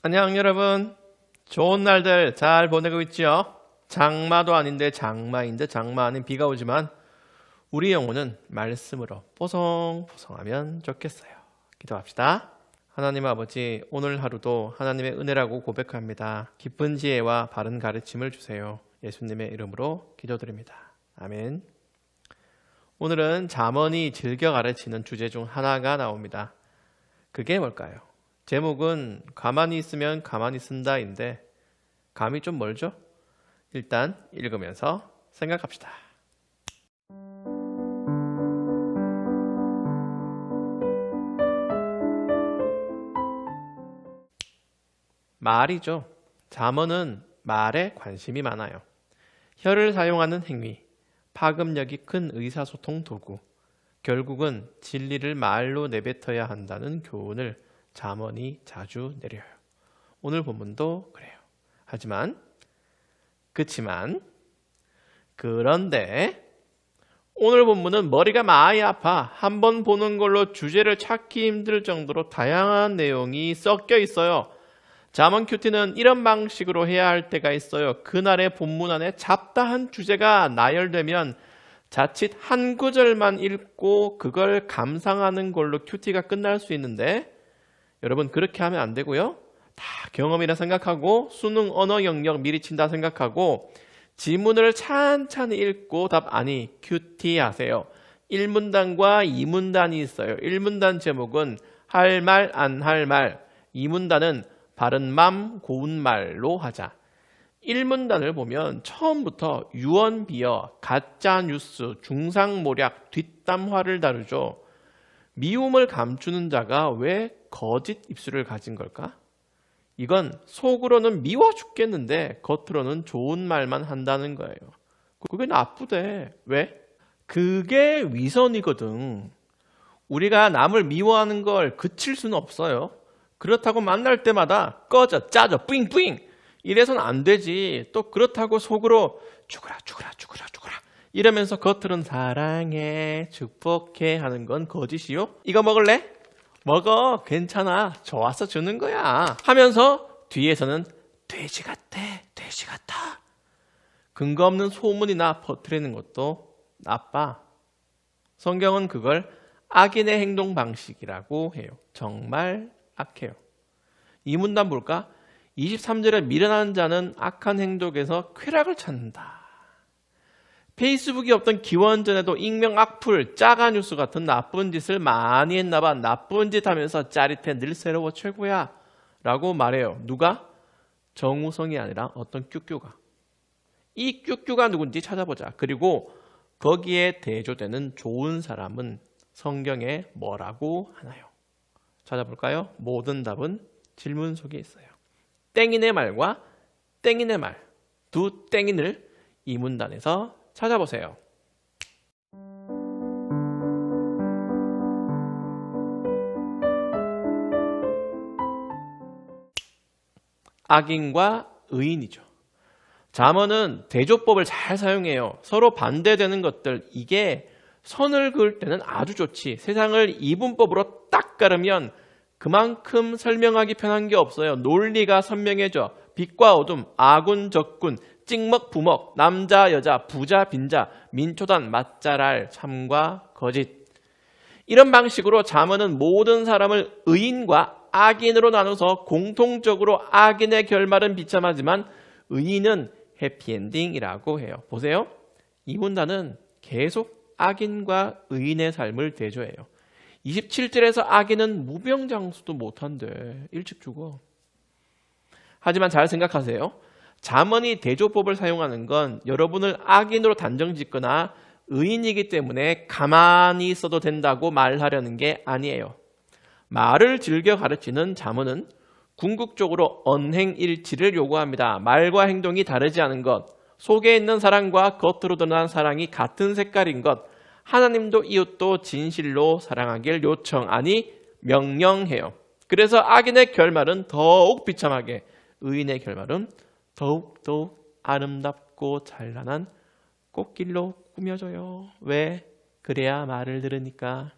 안녕 여러분. 좋은 날들 잘 보내고 있지요? 장마도 아닌데 장마인데 장마 아닌 비가 오지만 우리 영혼은 말씀으로 뽀송뽀송하면 좋겠어요. 기도합시다. 하나님 아버지, 오늘 하루도 하나님의 은혜라고 고백합니다. 깊은 지혜와 바른 가르침을 주세요. 예수님의 이름으로 기도드립니다. 아멘. 오늘은 잠언이 즐겨 가르치는 주제 중 하나가 나옵니다. 그게 뭘까요? 제목은 가만히 있으면 가만히 쓴다인데 감이 좀 멀죠? 일단 읽으면서 생각합시다. 말이죠. 잠언은 말에 관심이 많아요. 혀를 사용하는 행위, 파급력이 큰 의사소통 도구, 결국은 진리를 말로 내뱉어야 한다는 교훈을 잠언이 자주 내려요. 오늘 본문도 그래요. 그런데 오늘 본문은 머리가 많이 아파 한번 보는 걸로 주제를 찾기 힘들 정도로 다양한 내용이 섞여 있어요. 잠언 큐티는 이런 방식으로 해야 할 때가 있어요. 그날의 본문 안에 잡다한 주제가 나열되면 자칫 한 구절만 읽고 그걸 감상하는 걸로 큐티가 끝날 수 있는데 여러분 그렇게 하면 안 되고요. 다 경험이라 생각하고 수능 언어 영역 미리 친다 생각하고 지문을 찬찬히 읽고 답 아니 큐티 하세요. 1문단과 2문단이 있어요. 1문단 제목은 할 말 안 할 말, 2문단은 바른 맘 고운 말로 하자. 1문단을 보면 처음부터 유언비어, 가짜뉴스, 중상모략, 뒷담화를 다루죠. 미움을 감추는 자가 왜 거짓 입술을 가진 걸까? 이건 속으로는 미워 죽겠는데 겉으로는 좋은 말만 한다는 거예요. 그게 나쁘대. 왜? 그게 위선이거든. 우리가 남을 미워하는 걸 그칠 수는 없어요. 그렇다고 만날 때마다 꺼져, 짜져, 뿌잉뿌잉 이래서는 안 되지. 또 그렇다고 속으로 죽어라 이러면서 겉으로는 사랑해, 축복해 하는 건 거짓이요. 이거 먹을래? 먹어, 괜찮아, 좋아서 주는 거야 하면서 뒤에서는 돼지 같아, 돼지 같아 근거 없는 소문이나 퍼뜨리는 것도 나빠. 성경은 그걸 악인의 행동 방식이라고 해요. 정말 악해요. 이 문단 볼까? 23절에 미련한 자는 악한 행동에서 쾌락을 찾는다. 페이스북이 없던 기원전에도 익명 악플, 짜가뉴스 같은 나쁜 짓을 많이 했나 봐. 나쁜 짓 하면서 짜릿해, 늘 새로워, 최고야 라고 말해요. 누가? 정우성이 아니라 어떤 뀨뀨가. 이 뀨뀨가 누군지 찾아보자. 그리고 거기에 대조되는 좋은 사람은 성경에 뭐라고 하나요? 찾아볼까요? 모든 답은 질문 속에 있어요. 땡인의 말과 땡인의 말, 두 땡인을 이 문단에서 찾아보세요. 악인과 의인이죠. 잠언은 대조법을 잘 사용해요. 서로 반대되는 것들, 이게 선을 그을 때는 아주 좋지. 세상을 이분법으로 딱 가르면 그만큼 설명하기 편한 게 없어요. 논리가 선명해져. 빛과 어둠, 아군, 적군, 찍먹, 부먹, 남자, 여자, 부자, 빈자, 민초단, 맛잘알, 참과 거짓. 이런 방식으로 잠언은 모든 사람을 의인과 악인으로 나눠서 공통적으로 악인의 결말은 비참하지만 의인은 해피엔딩이라고 해요. 보세요. 이 문단은 계속 악인과 의인의 삶을 대조해요. 27절에서 악인은 무병장수도 못한대. 일찍 죽어. 하지만 잘 생각하세요. 잠언이 대조법을 사용하는 건 여러분을 악인으로 단정짓거나 의인이기 때문에 가만히 있어도 된다고 말하려는 게 아니에요. 말을 즐겨 가르치는 잠언은 궁극적으로 언행일치를 요구합니다. 말과 행동이 다르지 않은 것, 속에 있는 사랑과 겉으로 드러난 사랑이 같은 색깔인 것, 하나님도 이웃도 진실로 사랑하길 요청, 아니 명령해요. 그래서 악인의 결말은 더욱 비참하게, 의인의 결말은 더욱 아름답고 찬란한 꽃길로 꾸며져요. 왜? 그래야 말을 들으니까.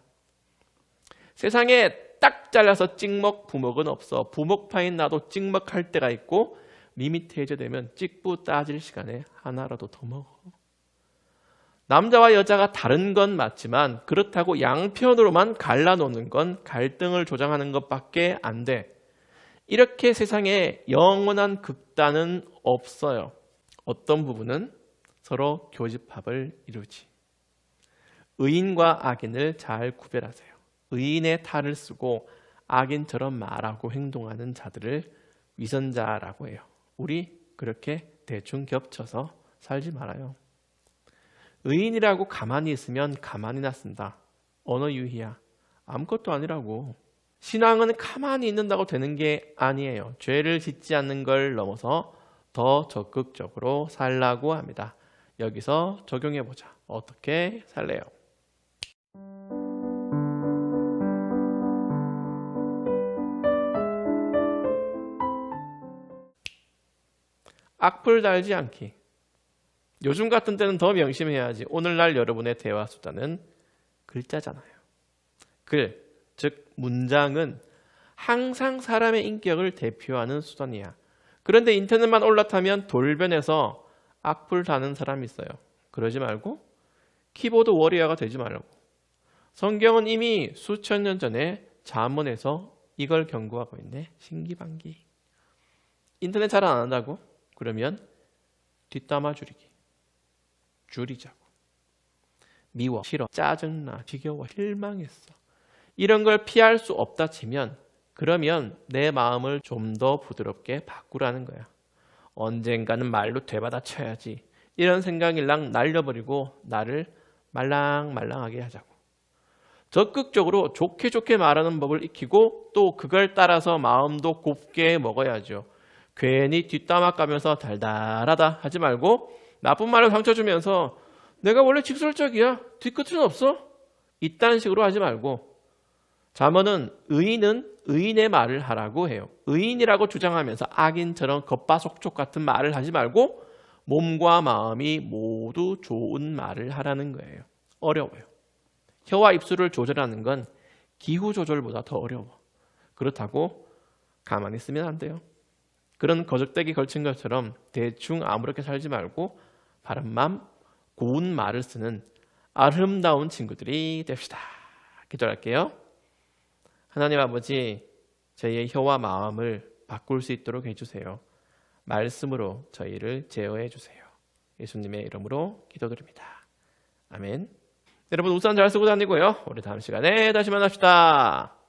세상에 딱 잘라서 찍먹 부먹은 없어. 부먹파인 나도 찍먹할 때가 있고 리미테이저 되면 찍부 따질 시간에 하나라도 더 먹어. 남자와 여자가 다른 건 맞지만 그렇다고 양편으로만 갈라놓는 건 갈등을 조장하는 것밖에 안 돼. 이렇게 세상에 영원한 극단은 없어요. 어떤 부분은 서로 교집합을 이루지. 의인과 악인을 잘 구별하세요. 의인의 탈을 쓰고 악인처럼 말하고 행동하는 자들을 위선자라고 해요. 우리 그렇게 대충 겹쳐서 살지 말아요. 의인이라고 가만히 있으면 가만히나 쓴다. 언어 유희야. 아무것도 아니라고. 신앙은 가만히 있는다고 되는 게 아니에요. 죄를 짓지 않는 걸 넘어서 더 적극적으로 살라고 합니다. 여기서 적용해보자. 어떻게 살래요? 악플 달지 않기. 요즘 같은 때는 더 명심해야지. 오늘날 여러분의 대화 수단은 글자잖아요. 글, 즉 문장은 항상 사람의 인격을 대표하는 수단이야. 그런데 인터넷만 올라타면 돌변해서 악플 다는 사람이 있어요. 그러지 말고 키보드 워리어가 되지 말고. 성경은 이미 수천 년 전에 잠언에서 이걸 경고하고 있네. 신기반기. 인터넷 잘 안 한다고? 그러면 뒷담화 줄이기. 줄이자고. 미워, 싫어, 짜증나, 지겨워, 실망했어. 이런 걸 피할 수 없다 치면 그러면 내 마음을 좀 더 부드럽게 바꾸라는 거야. 언젠가는 말로 되받아쳐야지. 이런 생각일랑 날려버리고 나를 말랑말랑하게 하자고. 적극적으로 좋게 말하는 법을 익히고 또 그걸 따라서 마음도 곱게 먹어야죠. 괜히 뒷담화 까면서 달달하다 하지 말고 나쁜 말을 상처 주면서 내가 원래 직설적이야. 뒤끝은 없어. 이딴 식으로 하지 말고. 잠언은 의인은 의인의 말을 하라고 해요. 의인이라고 주장하면서 악인처럼 겉바속촉 같은 말을 하지 말고 몸과 마음이 모두 좋은 말을 하라는 거예요. 어려워요. 혀와 입술을 조절하는 건 기후 조절보다 더 어려워. 그렇다고 가만히 있으면 안 돼요. 그런 거적대기 걸친 것처럼 대충 아무렇게 살지 말고 바른맘, 고운 말을 쓰는 아름다운 친구들이 됩시다. 기도할게요. 하나님 아버지, 저희의 혀와 마음을 바꿀 수 있도록 해주세요. 말씀으로 저희를 제어해 주세요. 예수님의 이름으로 기도드립니다. 아멘. 여러분 우산 잘 쓰고 다니고요. 우리 다음 시간에 다시 만납시다.